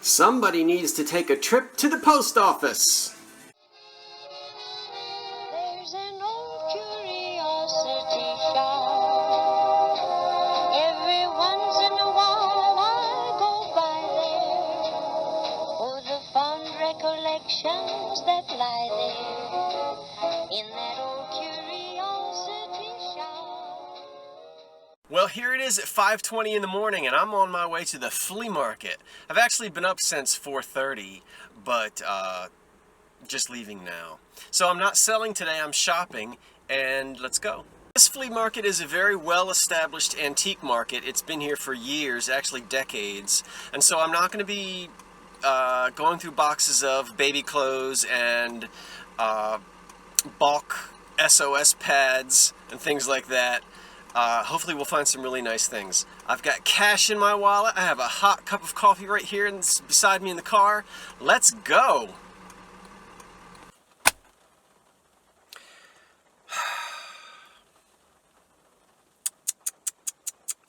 Somebody needs to take a trip to the post office. There's an old curiosity shop. Every once in a while I go by there for the fond recollections that lie there in that old curiosity shop. Well, here it is at 5:20 in the morning, and I'm on my way to the flea market. I've actually been up since 4:30, but just leaving now. So I'm not selling today, I'm shopping, and let's go. This flea market is a very well-established antique market. It's been here for years, actually decades, and so I'm not going to be going through boxes of baby clothes and bulk SOS pads and things like that. Hopefully we'll find some really nice things. I've got cash in my wallet. I have a hot cup of coffee right here and beside me in the car. Let's go.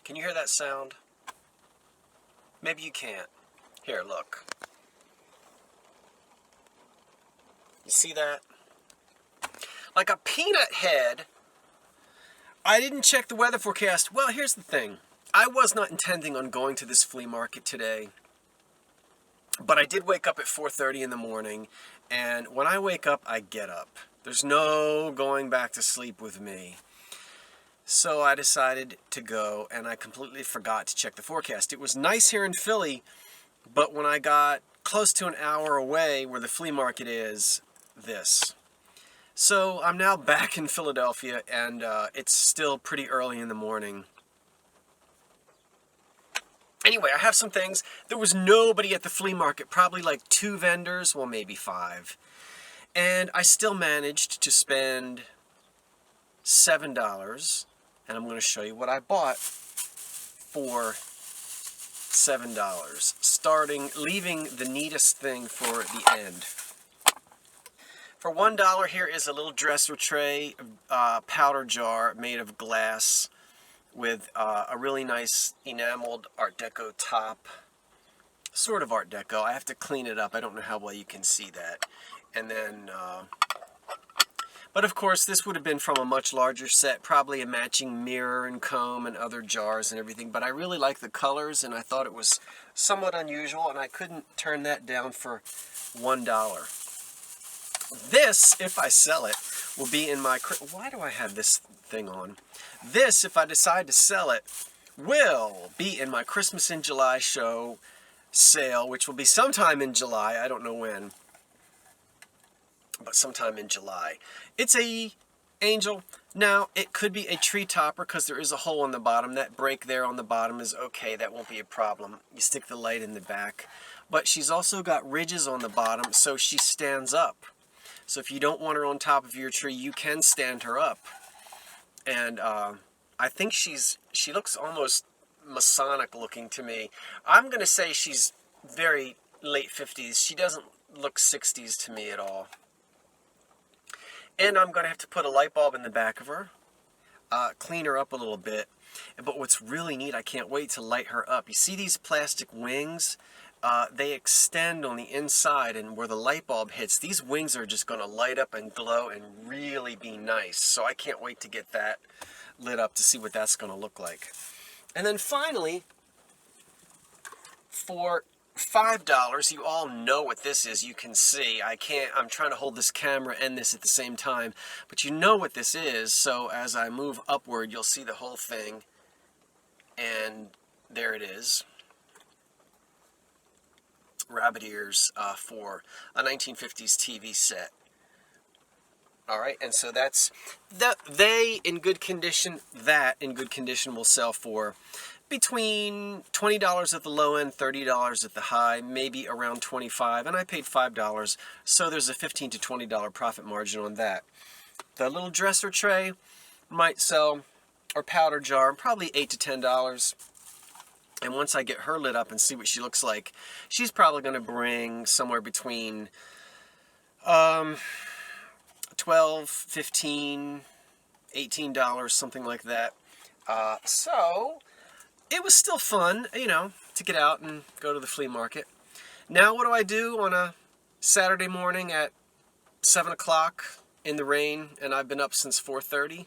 Can you hear that sound? Maybe you can't. Here, look. You see that? Like a peanut head. I didn't check the weather forecast. Well, here's the thing. I was not intending on going to this flea market today. But I did wake up at 4:30 in the morning. And when I wake up, I get up. There's no going back to sleep with me. So I decided to go, and I completely forgot to check the forecast. It was nice here in Philly, but when I got close to an hour away where the flea market is, this. So I'm now back in Philadelphia, and it's still pretty early in the morning. Anyway, I have some things. There was nobody at the flea market, probably like 2 vendors, well maybe 5. And I still managed to spend $7, and I'm going to show you what I bought for $7, leaving the neatest thing for the end. For $1, here is a little dresser tray, powder jar made of glass with a really nice enameled Art Deco top. Sort of Art Deco. I have to clean it up. I don't know how well you can see that. And then, but of course, this would have been from a much larger set, probably a matching mirror and comb and other jars and everything. But I really like the colors, and I thought it was somewhat unusual, and I couldn't turn that down for $1. This, if I sell it, will be in my... Why do I have this thing on? This, if I decide to sell it, will be in my Christmas in July show sale, which will be sometime in July. I don't know when, but sometime in July. It's a angel. Now, it could be a tree topper because there is a hole in the bottom. That break there on the bottom is okay. That won't be a problem. You stick the light in the back. But she's also got ridges on the bottom, so she stands up. So if you don't want her on top of your tree, you can stand her up. And I think she looks almost Masonic looking to me. I'm going to say she's very late 50s. She doesn't look 60s to me at all. And I'm going to have to put a light bulb in the back of her, clean her up a little bit. But what's really neat, I can't wait to light her up. You see these plastic wings? They extend on the inside, and where the light bulb hits, these wings are just going to light up and glow and really be nice. So I can't wait to get that lit up to see what that's going to look like. And then finally, for $5, you all know what this is. You can see. I'm trying to hold this camera and this at the same time, but you know what this is. So as I move upward, you'll see the whole thing. And there it is. Rabbit ears for a 1950s TV set. Alright, and so that's they in good condition. That in good condition will sell for between $20 at the low end, $30 at the high, maybe around $25, and I paid $5, so there's a $15 to $20 profit margin on that. The little dresser tray might sell, or powder jar, probably $8 to $10. And once I get her lit up and see what she looks like, she's probably going to bring somewhere between $12, $15, $18, something like that. So it was still fun, you know, to get out and go to the flea market. Now what do I do on a Saturday morning at 7 o'clock in the rain, and I've been up since 4:30?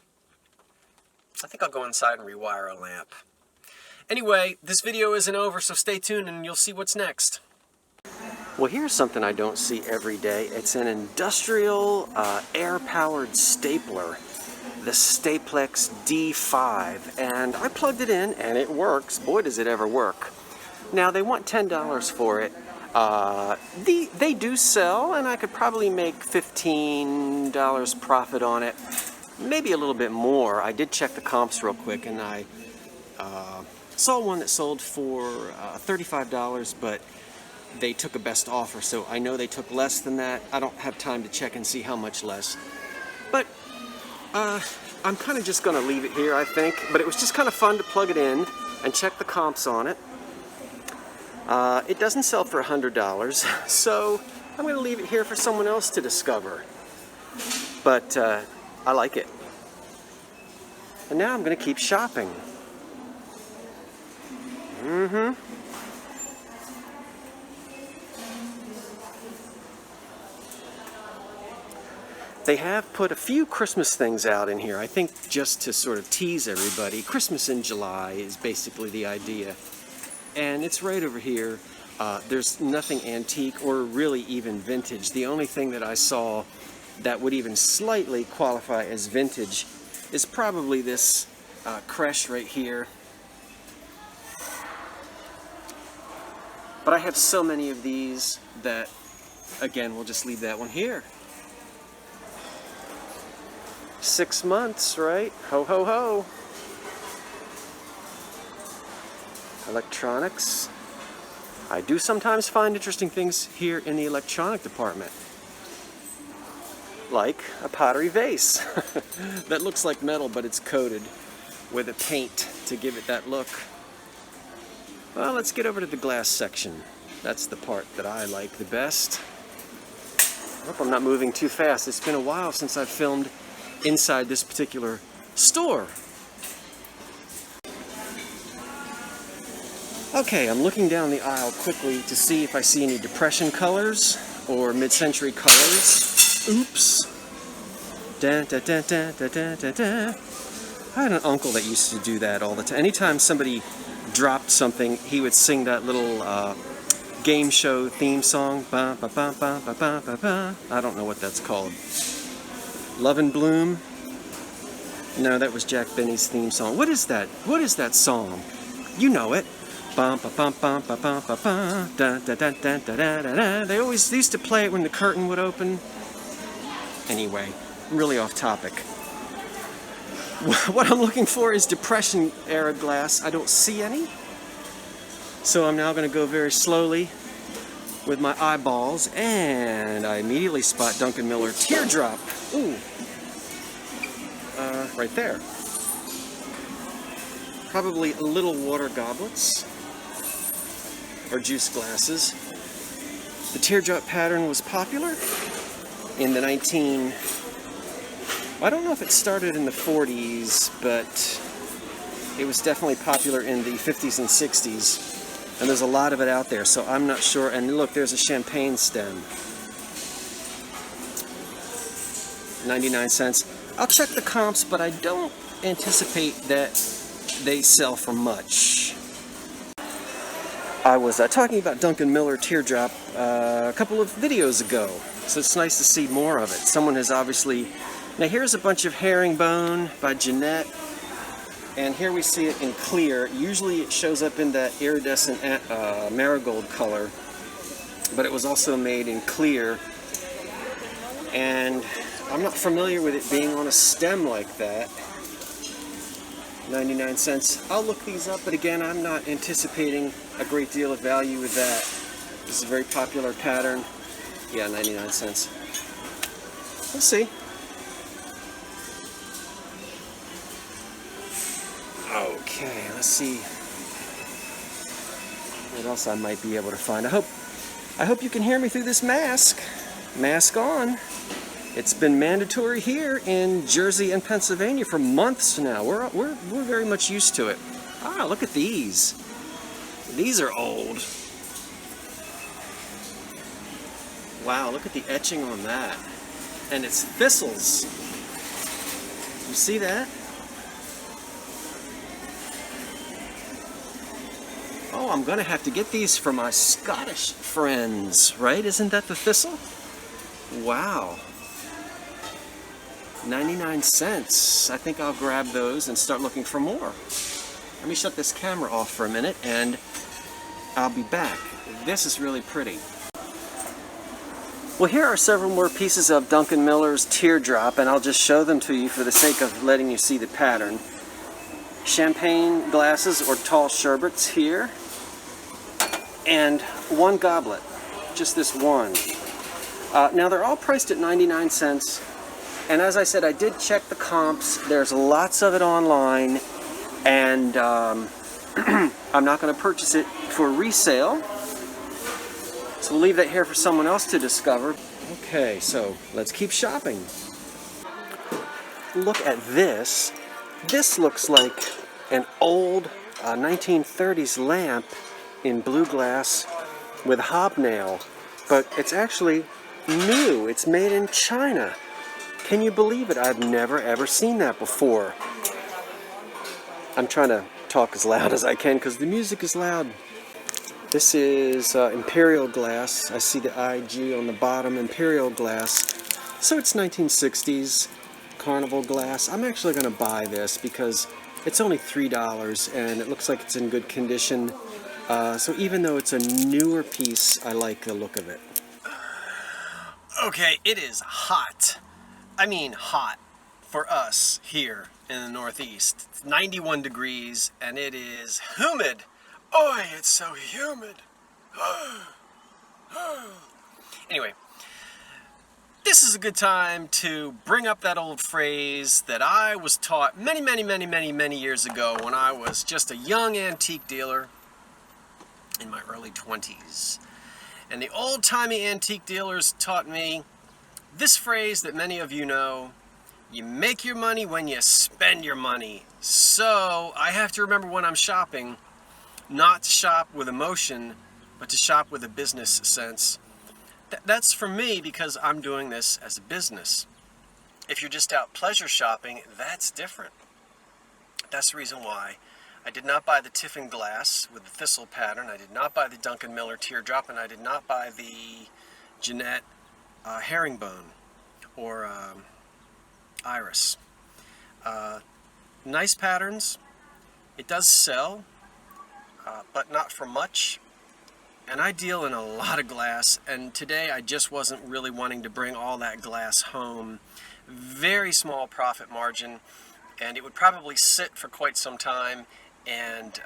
I think I'll go inside and rewire a lamp. Anyway, this video isn't over, so stay tuned and you'll see what's next. Well, here's something I don't see every day. It's an industrial air-powered stapler, the Staplex D5, and I plugged it in and it works. Boy, does it ever work. Now, they want $10 for it. They do sell, and I could probably make $15 profit on it, maybe a little bit more. I did check the comps real quick, and I saw one that sold for $35, but they took a best offer, so I know they took less than that. I don't have time to check and see how much less. But I'm kind of just going to leave it here, I think. But it was just kind of fun to plug it in and check the comps on it. It doesn't sell for $100, so I'm going to leave it here for someone else to discover. But I like it. And now I'm going to keep shopping. They have put a few Christmas things out in here, I think just to sort of tease everybody. Christmas in July is basically the idea. And it's right over here. There's nothing antique or really even vintage. The only thing that I saw that would even slightly qualify as vintage is probably this creche right here. But I have so many of these that, again, we'll just leave that one here. 6 months, right? Ho, ho, ho. Electronics. I do sometimes find interesting things here in the electronic department. Like a pottery vase that looks like metal, but it's coated with a paint to give it that look. Well, let's get over to the glass section. That's the part that I like the best. I hope I'm not moving too fast. It's been a while since I've filmed inside this particular store. Okay, I'm looking down the aisle quickly to see if I see any Depression colors or mid-century colors. Oops. Da, da, da, da, da, da, da, da. I had an uncle that used to do that all the time. Anytime somebody dropped something, he would sing that little game show theme song. Ba, ba, ba, ba, ba, ba, ba, ba. I don't know what that's called. Love and Bloom? No, that was Jack Benny's theme song. What is that? What is that song? You know it. Bum, ba, bum, bum, ba, bum, ba, ba. Da, da, da, da, da, da, da. They always used to play it when the curtain would open. Anyway, I'm really off topic. What I'm looking for is Depression era glass. I don't see any. So I'm now going to go very slowly with my eyeballs, and I immediately spot Duncan Miller Teardrop. Ooh. Right there. Probably little water goblets or juice glasses. The teardrop pattern was popular in the I don't know if it started in the 40s, but it was definitely popular in the 50s and 60s. And there's a lot of it out there, so I'm not sure. And look, there's a champagne stem. 99 cents. I'll check the comps, but I don't anticipate that they sell for much. I was talking about Duncan Miller Teardrop a couple of videos ago, so it's nice to see more of it. Someone has obviously... Now here's a bunch of herringbone by Jeanette, and here we see it in clear. Usually it shows up in that iridescent marigold color, but it was also made in clear, and I'm not familiar with it being on a stem like that. 99 cents. I'll look these up, but again, I'm not anticipating a great deal of value with that. This is a very popular pattern. Yeah, 99 cents. We'll see. Okay, let's see what else I might be able to find. I hope you can hear me through this mask. Mask on. It's been mandatory here in Jersey and Pennsylvania for months now. We're very much used to it. Ah, look at these. These are old. Wow, look at the etching on that. And it's thistles. You see that? Oh, I'm gonna have to get these for my Scottish friends, right? Isn't that the thistle? Wow. 99 cents. I think I'll grab those and start looking for more. Let me shut this camera off for a minute and I'll be back. This is really pretty. Well, here are several more pieces of Duncan Miller's Teardrop, and I'll just show them to you for the sake of letting you see the pattern. Champagne glasses or tall sherbets here, and one goblet, just this one. Now they're all priced at 99 cents, and as I said, I did check the comps. There's lots of it online, and I'm not going to purchase it for resale. So we'll leave that here for someone else to discover. Okay, so let's keep shopping. Look at this. This looks like an old 1930s lamp in blue glass with hobnail, but it's actually new. It's made in China. Can you believe it? I've never ever seen that before. I'm trying to talk as loud as I can because the music is loud. This is Imperial glass. I see the IG on the bottom, Imperial glass. So it's 1960s Carnival glass. I'm actually going to buy this because it's only $3 and it looks like it's in good condition. So even though it's a newer piece, I like the look of it. Okay, it is hot. I mean hot for us here in the Northeast. It's 91 degrees and it is humid. Oh, it's so humid. Anyway, this is a good time to bring up that old phrase that I was taught many years ago when I was just a young antique dealer in my early 20s. And the old-timey antique dealers taught me this phrase that many of you know: you make your money when you spend your money. So I have to remember when I'm shopping, not to shop with emotion, but to shop with a business sense. That's for me because I'm doing this as a business. If you're just out pleasure shopping, that's different. That's the reason why I did not buy the Tiffin glass with the thistle pattern. I did not buy the Duncan Miller Teardrop, and I did not buy the Jeanette herringbone or iris. Nice patterns. It does sell, but not for much. And I deal in a lot of glass, and today I just wasn't really wanting to bring all that glass home. Very small profit margin, and it would probably sit for quite some time, and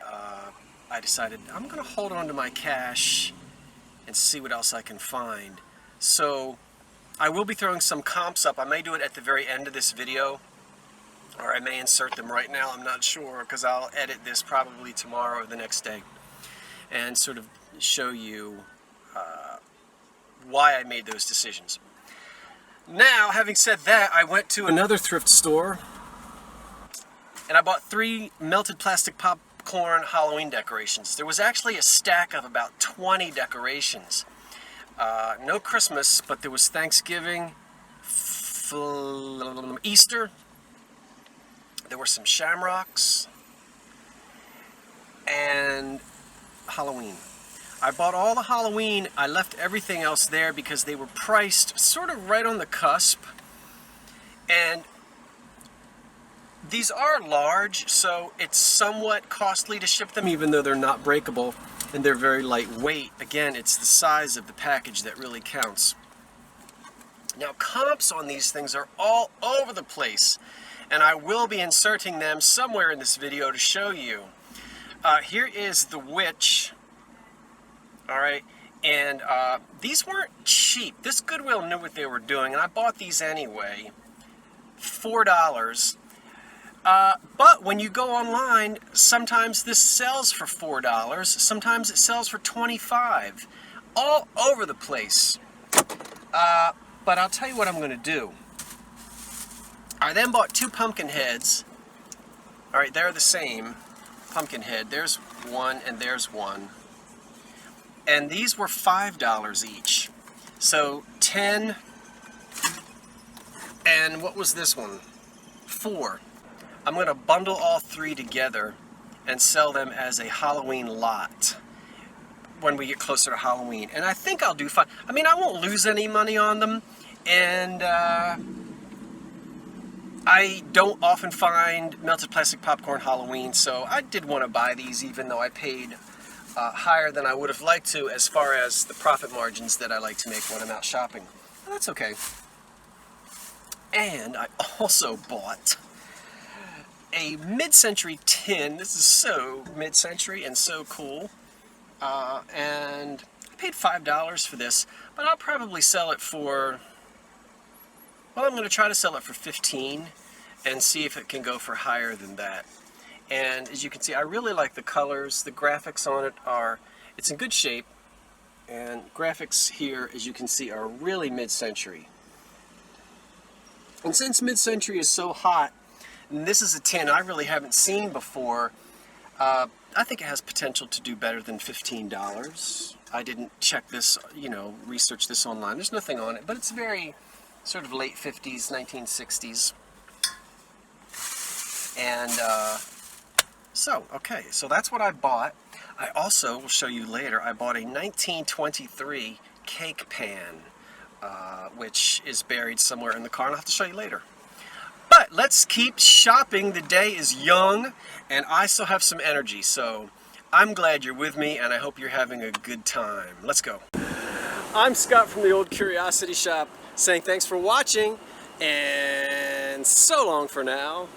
I decided I'm going to hold on to my cash and see what else I can find. So I will be throwing some comps up. I may do it at the very end of this video, or I may insert them right now. I'm not sure, because I'll edit this probably tomorrow or the next day and sort of show you why I made those decisions. Now, having said that, I went to another thrift store and I bought 3 melted plastic popcorn Halloween decorations. There was actually a stack of about 20 decorations. No Christmas, but there was Thanksgiving, Easter. There were some shamrocks and Halloween. I bought all the Halloween. I left everything else there because they were priced sort of right on the cusp. And these are large, so it's somewhat costly to ship them, even though they're not breakable and they're very lightweight. Again, it's the size of the package that really counts. Now, comps on these things are all over the place, and I will be inserting them somewhere in this video to show you. Here is the Witch. All right, and these weren't cheap. This Goodwill knew what they were doing, and I bought these anyway. $4. But when you go online, sometimes this sells for $4. Sometimes it sells for $25. All over the place. But I'll tell you what I'm going to do. I then bought 2 pumpkin heads. All right, they're the same pumpkin head. There's one and there's one. And these were $5 each. So 10, and what was this one? 4. I'm going to bundle all 3 together and sell them as a Halloween lot when we get closer to Halloween. And I think I'll do fine. I mean, I won't lose any money on them, and I don't often find melted plastic popcorn Halloween, so I did want to buy these even though I paid higher than I would have liked to as far as the profit margins that I like to make when I'm out shopping. But that's okay. And I also bought a mid-century tin. This is so mid-century and so cool. And I paid $5 for this, but I'll probably sell it for, well, I'm going to try to sell it for $15 and see if it can go for higher than that. And as you can see, I really like the colors. The graphics on it are, it's in good shape. And graphics here, as you can see, are really mid-century. And since mid-century is so hot, and this is a tin I really haven't seen before, I think it has potential to do better than $15. I didn't check this, research this online. There's nothing on it, but it's very sort of late 50s, 1960s. And so that's what I bought. I also will show you later, I bought a 1923 cake pan, which is buried somewhere in the car, and I'll have to show you later. But let's keep shopping. The day is young, and I still have some energy, so I'm glad you're with me, and I hope you're having a good time. Let's go. I'm Scott from the Old Curiosity Shop, saying thanks for watching, and so long for now.